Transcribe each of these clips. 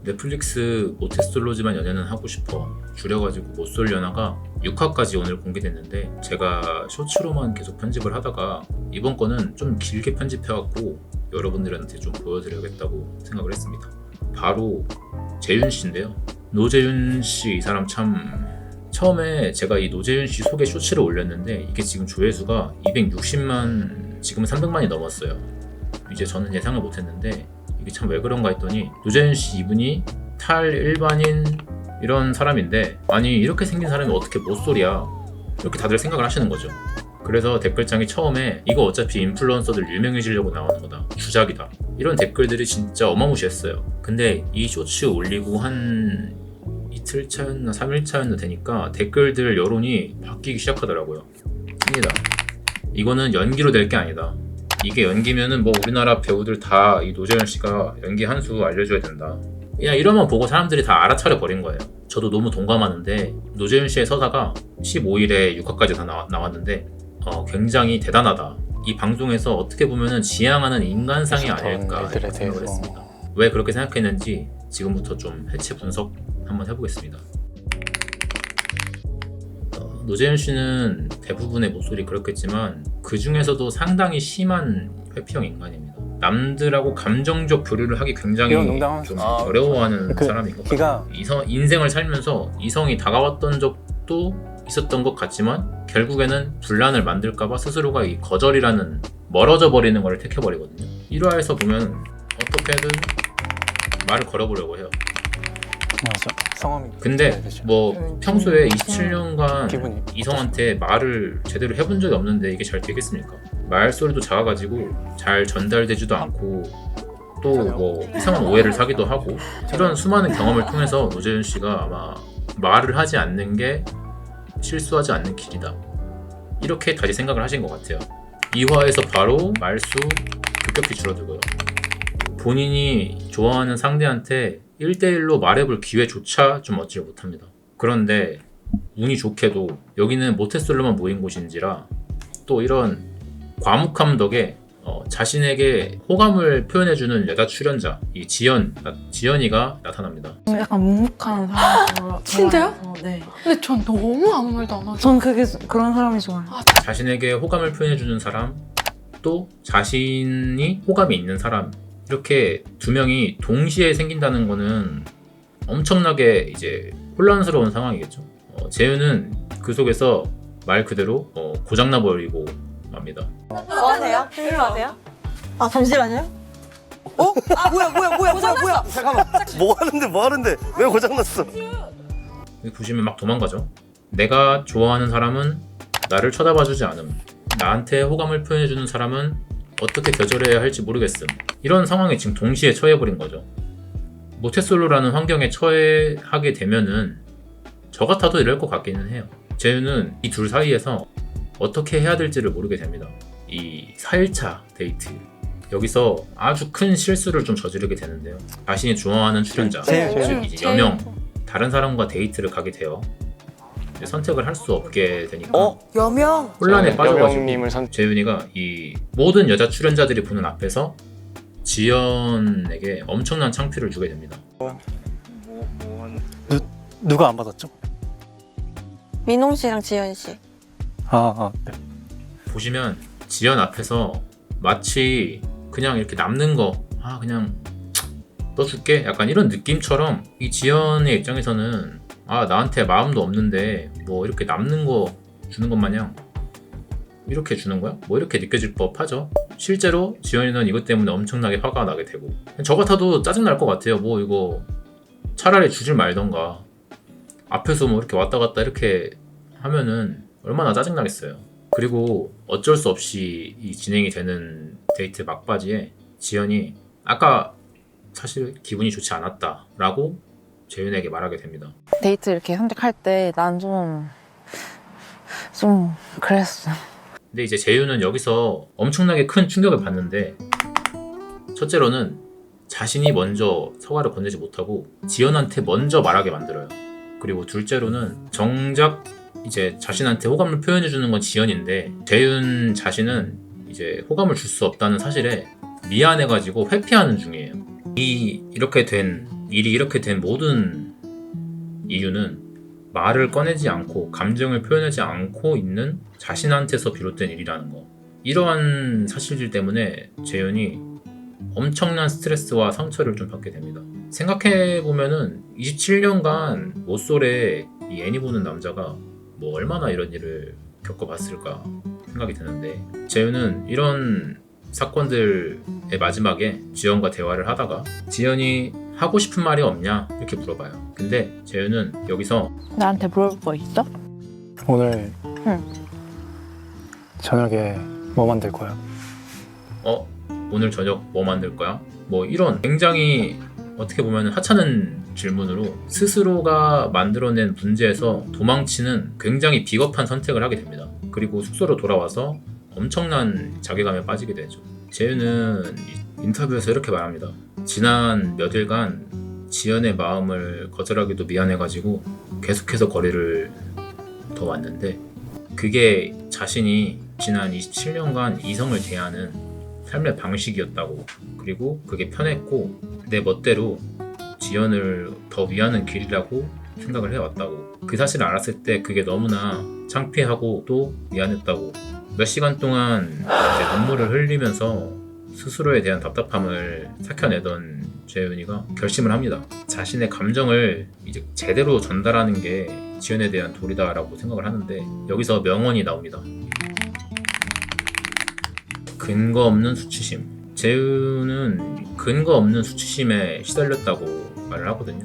넷플릭스 모태솔로지만 연애는 하고 싶어 줄여가지고 못쏠려나가 6화까지 오늘 공개됐는데 제가 쇼츠로만 계속 편집을 하다가 이번 거는 좀 길게 편집해갖고 여러분들한테 좀 보여드려야겠다고 생각을 했습니다. 바로 재윤 씨인데요. 노재윤 씨, 이 사람 참 처음에 제가 이 노재윤 씨 소개 쇼츠를 올렸는데 이게 지금 조회수가 260만, 지금은 300만이 넘었어요. 이제 저는 예상을 못했는데 이게 참 왜 그런가 했더니 노재윤 씨 이분이 탈일반인 이런 사람인데 아니 이렇게 생긴 사람이 어떻게 못소리야 이렇게 다들 생각을 하시는 거죠. 그래서 댓글창이 처음에 이거 어차피 인플루언서들 유명해지려고 나오는 거다, 주작이다, 이런 댓글들이 진짜 어마무시했어요. 근데 이 쇼츠 올리고 한 이틀 차였나 3일 차였나 되니까 댓글들 여론이 바뀌기 시작하더라고요. 씁니다. 이거는 연기로 될 게 아니다. 이게 연기면은 뭐 우리나라 배우들 다 이 노재현 씨가 연기 한 수 알려줘야 된다. 그냥 이러면 보고 사람들이 다 알아차려 버린 거예요. 저도 너무 동감하는데 노재현 씨의 서사가 15일에 6화까지 다 나왔는데 굉장히 대단하다. 이 방송에서 어떻게 보면은 지향하는 인간상이 아닐까 생각을 했습니다. 왜 그렇게 생각했는지 지금부터 좀 해체 분석 한번 해보겠습니다. 노재현 씨는 대부분의 목소리 그렇겠지만 그 중에서도 상당히 심한 회피형 인간입니다. 남들하고 감정적 교류를 하기 굉장히 좀 어려워하는 사람인 것 같아요. 인생을 살면서 이성이 다가왔던 적도 있었던 것 같지만 결국에는 분란을 만들까봐 스스로가 이 거절이라는 멀어져 버리는 걸 택해버리거든요. 1화에서 보면 어떻게든 말을 걸어보려고 해요. 맞아. 성함이. 근데 뭐 평소에 27년간 이성한테 말을 제대로 해본 적이 없는데 이게 잘 되겠습니까? 말소리도 작아가지고 잘 전달되지도 않고 또 뭐 이상한 오해를 사기도 하고, 이런 수많은 경험을 통해서 노재윤 씨가 아마 말을 하지 않는 게 실수하지 않는 길이다, 이렇게 다시 생각을 하신 것 같아요. 2화에서 바로 말수 급격히 줄어들고요. 본인이 좋아하는 상대한테 1대1로 말해볼 기회조차 좀 얻지 못합니다. 그런데 운이 좋게도 여기는 모태솔로만 모인 곳인지라 또 이런 과묵함 덕에 자신에게 호감을 표현해주는 여자 출연자 이 지연이가 나타납니다. 약간 묵묵한 사람. 진짜요? 네. 근데 전 너무 아무 말도 안 하죠. 전 그런 사람이 좋아요. 자신에게 호감을 표현해주는 사람, 또 자신이 호감이 있는 사람, 이렇게 두 명이 동시에 생긴다는 거는 엄청나게 이제 혼란스러운 상황이겠죠. 재윤은 그 속에서 말 그대로 고장나 버리고 맙니다. 뭐 하세요? 일로 와세요? 아 잠시만요. 어? 아 뭐야? 잠깐만. 뭐 하는데 왜 고장났어? 보시면 막 도망가죠. 내가 좋아하는 사람은 나를 쳐다봐주지 않음, 나한테 호감을 표현해주는 사람은 어떻게 거절해야 할지 모르겠음, 이런 상황에 지금 동시에 처해버린 거죠. 모태솔로라는 환경에 처해하게 되면은 저 같아도 이럴 것 같기는 해요. 재윤은 이 둘 사이에서 어떻게 해야 될지를 모르게 됩니다. 이 4일차 데이트, 여기서 아주 큰 실수를 좀 저지르게 되는데요. 자신이 좋아하는 출연자, 즉 이제 여명, 다른 사람과 데이트를 가게 돼요. 선택을 할 수 없게 되니까 여명? 혼란에 빠져가지고 여명님을 재윤이가 이 모든 여자 출연자들이 보는 앞에서 지연에게 엄청난 창피를 주게 됩니다. 누가 안 받았죠? 민홍 씨랑 지연 씨. 네. 보시면 지연 앞에서 마치 그냥 이렇게 남는 거 그냥 떠줄게 약간 이런 느낌처럼 이 지연의 입장에서는 나한테 마음도 없는데 뭐 이렇게 남는 거 주는 것 마냥 이렇게 주는 거야? 뭐 이렇게 느껴질 법하죠. 실제로 지연이는 이것 때문에 엄청나게 화가 나게 되고, 저 같아도 짜증날 것 같아요. 뭐 이거 차라리 주질 말던가, 앞에서 뭐 이렇게 왔다 갔다 이렇게 하면은 얼마나 짜증나겠어요. 그리고 어쩔 수 없이 이 진행이 되는 데이트 막바지에 지연이 아까 사실 기분이 좋지 않았다 라고 재윤에게 말하게 됩니다. 데이트 이렇게 선택할 때 난 좀 그랬어. 근데 이제 재윤은 여기서 엄청나게 큰 충격을 받는데, 첫째로는 자신이 먼저 사과를 건네지 못하고 지연한테 먼저 말하게 만들어요. 그리고 둘째로는 정작 이제 자신한테 호감을 표현해주는 건 지연인데 재윤 자신은 이제 호감을 줄 수 없다는 사실에 미안해가지고 회피하는 중이에요. 이렇게 된 일이 이렇게 된 모든 이유는 말을 꺼내지 않고 감정을 표현하지 않고 있는 자신한테서 비롯된 일이라는 거. 이러한 사실들 때문에 재윤이 엄청난 스트레스와 상처를 좀 받게 됩니다. 생각해보면은 27년간 모쏠에 이 애니 보는 남자가 뭐 얼마나 이런 일을 겪어봤을까 생각이 드는데, 재윤은 이런 사건들의 마지막에 지연과 대화를 하다가 지연이 하고 싶은 말이 없냐 이렇게 물어봐요. 근데 재윤은 여기서 나한테 물어볼 거 있어? 오늘 응. 저녁에 뭐 만들 거야? 오늘 저녁 뭐 만들 거야? 뭐 이런 굉장히 어떻게 보면 하찮은 질문으로 스스로가 만들어낸 문제에서 도망치는 굉장히 비겁한 선택을 하게 됩니다. 그리고 숙소로 돌아와서 엄청난 자괴감에 빠지게 되죠. 재윤은 인터뷰에서 이렇게 말합니다. 지난 몇 일간 지연의 마음을 거절하기도 미안해가지고 계속해서 거리를 더 왔는데, 그게 자신이 지난 27년간 이성을 대하는 삶의 방식이었다고, 그리고 그게 편했고 내 멋대로 지연을 더 위하는 길이라고 생각을 해왔다고, 그 사실을 알았을 때 그게 너무나 창피하고 또 미안했다고, 몇 시간 동안 이제 눈물을 흘리면서 스스로에 대한 답답함을 삭혀내던 재윤이가 결심을 합니다. 자신의 감정을 이제 제대로 전달하는 게 지연에 대한 도리다라고 생각을 하는데, 여기서 명언이 나옵니다. 근거 없는 수치심. 재윤은 근거 없는 수치심에 시달렸다고 말을 하거든요.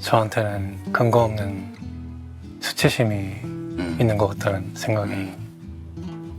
저한테는 근거 없는 수치심이 있는 것 같다는 생각이.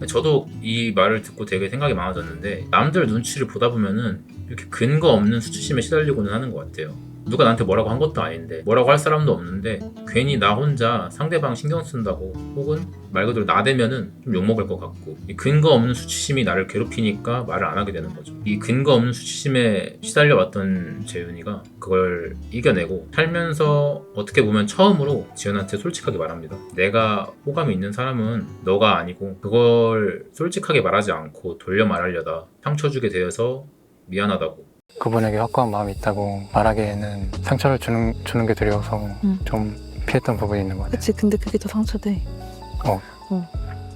저도 이 말을 듣고 되게 생각이 많아졌는데, 남들 눈치를 보다 보면은 이렇게 근거 없는 수치심에 시달리고는 하는 것 같아요. 누가 나한테 뭐라고 한 것도 아닌데, 뭐라고 할 사람도 없는데 괜히 나 혼자 상대방 신경 쓴다고, 혹은 말 그대로 나대면은 좀 욕먹을 것 같고, 이 근거 없는 수치심이 나를 괴롭히니까 말을 안 하게 되는 거죠. 이 근거 없는 수치심에 시달려왔던 재윤이가 그걸 이겨내고 살면서 어떻게 보면 처음으로 지연한테 솔직하게 말합니다. 내가 호감이 있는 사람은 너가 아니고, 그걸 솔직하게 말하지 않고 돌려 말하려다 상처 주게 되어서 미안하다고. 그분에게 확고한 마음이 있다고 말하기에는 상처를 주는 게 두려워서 좀 피했던 부분이 있는 것 같아요. 그치, 근데 그게 더 상처돼.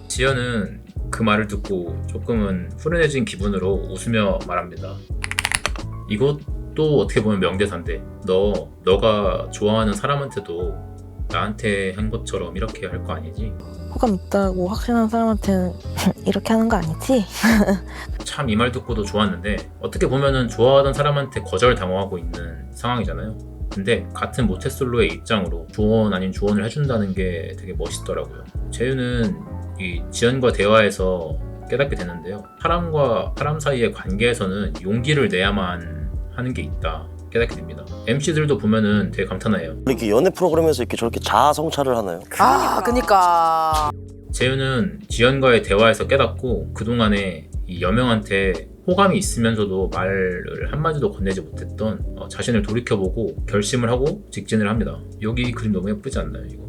지연은 그 말을 듣고 조금은 후련해진 기분으로 웃으며 말합니다. 이것도 어떻게 보면 명대사인데, 너가 좋아하는 사람한테도 나한테 한 것처럼 이렇게 할 거 아니지? 호감 있다고 확신하는 사람한테는 이렇게 하는 거 아니지? 참 이 말 듣고도 좋았는데, 어떻게 보면은 좋아하던 사람한테 거절당하고 있는 상황이잖아요. 근데 같은 모태솔로의 입장으로 조언 아닌 조언을 해준다는 게 되게 멋있더라고요. 재윤은 이 지연과 대화에서 깨닫게 되는데요. 사람과 사람 사이의 관계에서는 용기를 내야만 하는 게 있다 깨닫게 됩니다. MC들도 보면은 되게 감탄해요. 이렇게 연애 프로그램에서 이렇게 저렇게 자아 성찰을 하나요? 그니까. 재윤은 지연과의 대화에서 깨닫고, 그동안에 이 여명한테 호감이 있으면서도 말을 한마디도 건네지 못했던 자신을 돌이켜보고 결심을 하고 직진을 합니다. 여기 그림 너무 예쁘지 않나요? 이거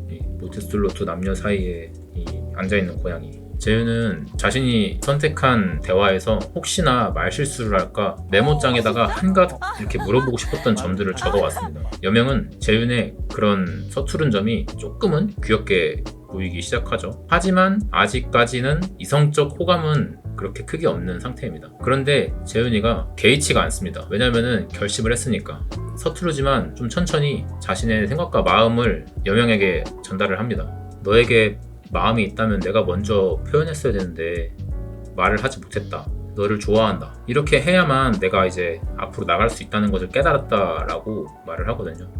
이 모태솔로 두 남녀 사이에 이 앉아있는 고양이. 재윤은 자신이 선택한 대화에서 혹시나 말실수를 할까 메모장에다가 한가득 이렇게 물어보고 싶었던 점들을 적어왔습니다. 여명은 재윤의 그런 서투른 점이 조금은 귀엽게 보이기 시작하죠. 하지만 아직까지는 이성적 호감은 그렇게 크게 없는 상태입니다. 그런데 재윤이가 개의치가 않습니다. 왜냐면은 결심을 했으니까. 서투르지만 좀 천천히 자신의 생각과 마음을 여명에게 전달을 합니다. 너에게 마음이 있다면 내가 먼저 표현했어야 되는데 말을 하지 못했다. 너를 좋아한다. 이렇게 해야만 내가 이제 앞으로 나갈 수 있다는 것을 깨달았다라고 말을 하거든요.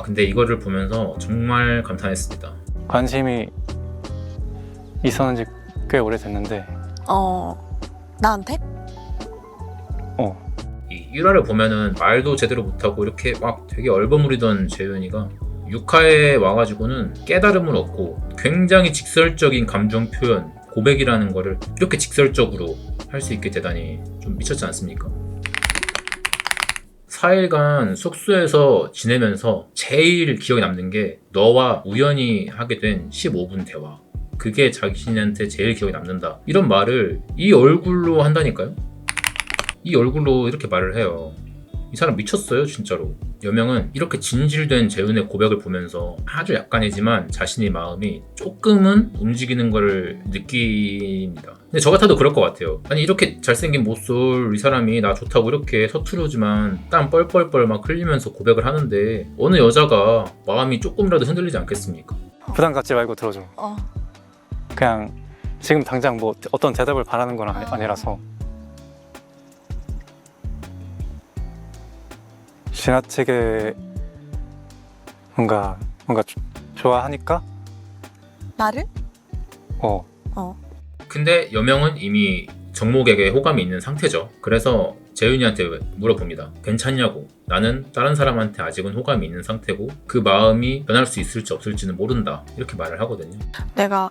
근데 이거를 보면서 정말 감탄했습니다. 관심이 있었는지 꽤 오래됐는데 나한테? 이 1화를 보면은 말도 제대로 못하고 이렇게 막 되게 얼버무리던 재윤이가 6화에 와가지고는 깨달음을 얻고 굉장히 직설적인 감정 표현, 고백이라는 거를 이렇게 직설적으로 할 수 있게 되다니 좀 미쳤지 않습니까? 4일간 숙소에서 지내면서 제일 기억에 남는 게 너와 우연히 하게 된 15분 대화. 그게 자신한테 제일 기억에 남는다. 이런 말을 이 얼굴로 한다니까요? 이 얼굴로 이렇게 말을 해요. 이 사람 미쳤어요 진짜로. 여명은 이렇게 진실된 재윤의 고백을 보면서 아주 약간이지만 자신의 마음이 조금은 움직이는 걸 느낍니다. 근데 저 같아도 그럴 것 같아요. 아니 이렇게 잘생긴 모쏠 이 사람이 나 좋다고 이렇게 서투르지만 땀 뻘뻘뻘 막 흘리면서 고백을 하는데 어느 여자가 마음이 조금이라도 흔들리지 않겠습니까? 부담 갖지 말고 들어줘. 그냥 지금 당장 뭐 어떤 대답을 바라는 건 아니라서 지나치게 뭔가 좋아하니까 나를? 근데 여명은 이미 정목에게 호감이 있는 상태죠. 그래서 재윤이한테 물어봅니다. 괜찮냐고. 나는 다른 사람한테 아직은 호감이 있는 상태고 그 마음이 변할 수 있을지 없을지는 모른다. 이렇게 말을 하거든요. 내가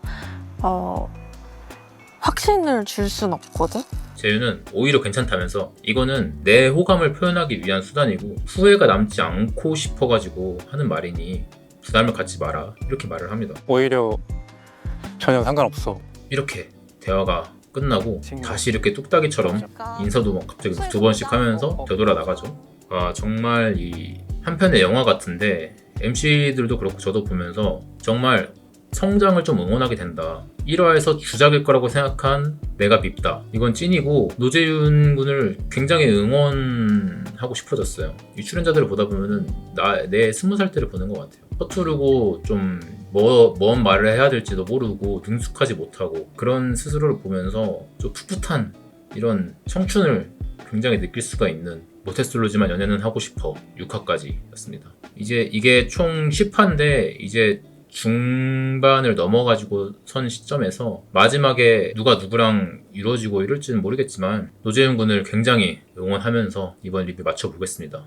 확신을 줄 순 없거든. 재윤은 오히려 괜찮다면서 이거는 내 호감을 표현하기 위한 수단이고 후회가 남지 않고 싶어가지고 하는 말이니 부담을 갖지 마라. 이렇게 말을 합니다. 오히려 전혀 상관없어. 이렇게 대화가 끝나고 친구. 다시 이렇게 뚝딱이처럼 인사도 막 갑자기 2번씩 하면서 되돌아 나가죠. 아 정말 이 한편의 영화 같은데 MC들도 그렇고 저도 보면서 정말 성장을 좀 응원하게 된다. 1화에서 주작일 거라고 생각한 내가 밉다. 이건 찐이고 노재윤 군을 굉장히 응원하고 싶어졌어요. 이 출연자들을 보다 보면은 내 20살 때를 보는 것 같아요. 서투르고 좀 뭔 말을 해야 될지도 모르고 능숙하지 못하고 그런 스스로를 보면서 좀 풋풋한 이런 청춘을 굉장히 느낄 수가 있는 모태솔로지만 연애는 하고 싶어 6화까지 였습니다. 이제 이게 총 10화인데 이제 중반을 넘어가지고 선 시점에서 마지막에 누가 누구랑 이루어지고 이럴지는 모르겠지만 노재윤 군을 굉장히 응원하면서 이번 리뷰 마쳐보겠습니다.